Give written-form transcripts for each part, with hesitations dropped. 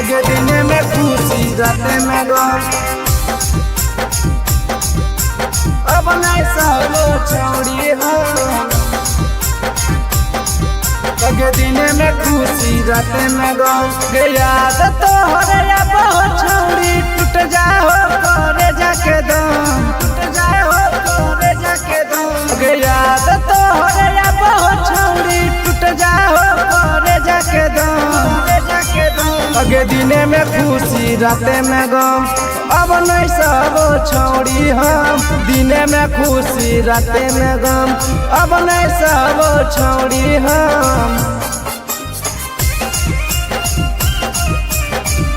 आगे दिन में खुशी राते में गम। अब नहीं सब छोड़ी हो, आगे दिन में खुशी राते में गम। याद तो हो रे बहुत छोड़ी टूट जाओ करे जाके दम, टूट जाओ करे जाके दम। याद तो हो रे बहुत छोड़ी टूट जाओ करे जाके दम, जाके दम। आगे दिने में खुशी राते में गम। अब नहीं सब छोड़ी हम, दिने में खुशी राते में गम। अब नहीं सब छोड़ी हम,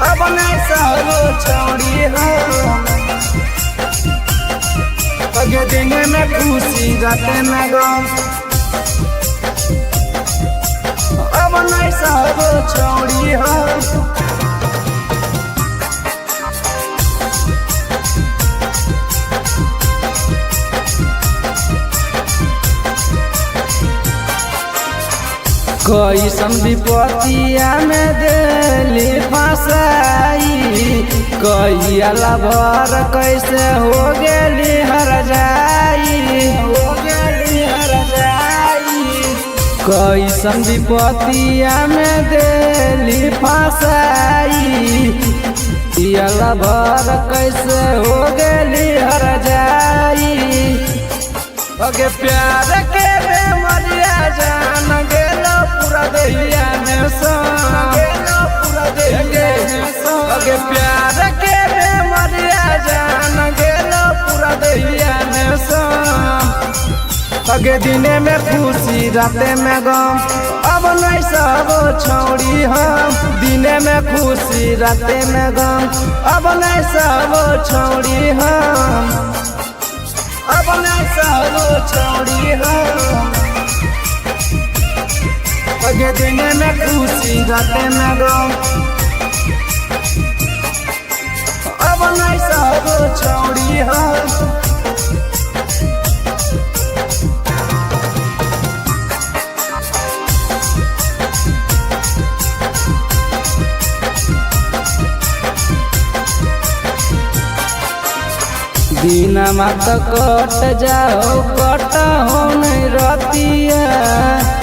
अब नहीं सब छोड़ी हम। आगे दिने में खुशी राते में गम। अब नहीं सब छोड़ी हम। कैसन विपतिया में दिली फसाई, कैला भर कैसे हो गेली हर जाई, हो गेली हर जाई। कैसन विपतिया में दिली फसाई, कैला भर कैसे हो गेली हर जाई। अगे प्यार के बेमरिया जान गेलो पूरा देहिया में सन, गेलो पूरा देहिया में सन। अगे प्यार के बेमरिया जान गेलो पूरा देहिया में सन। अगे दिने में खुशी राते में गम। अब नहीं सब छोड़ी हम, दिने में खुशी राते में गम। अब नहीं सब छोड़ी हम, अब नहीं सब छोड़ी हम। आगे दिन में खुशी राते में गम। अब नहीं सब छोड़ी हम। दिन मत कट जाओ कट हो नहीं रतिया,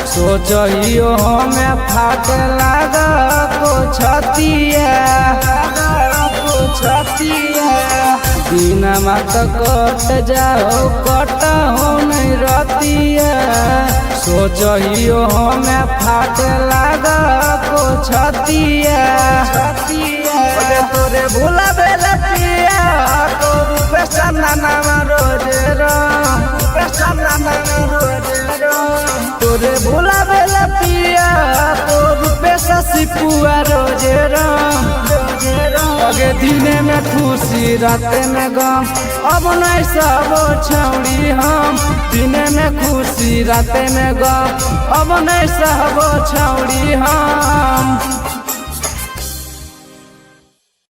सोचियो हमें फाट लाग को छतिया, को छतिया। दिन मत कट जाओ कट हो नहीं रतिया, सोचियो हमें फाट लाग को छतिया, छतिया। तोरे भूला बेला पिया तोरे भूला बेला पिया तो रूपे सिपुआ रोजे राम। आगे दिने में खुशी राते में गम। अब नहीं सब छोड़ी हम, दिने में खुशी राते में गम। अब नहीं सब छोड़ी हम।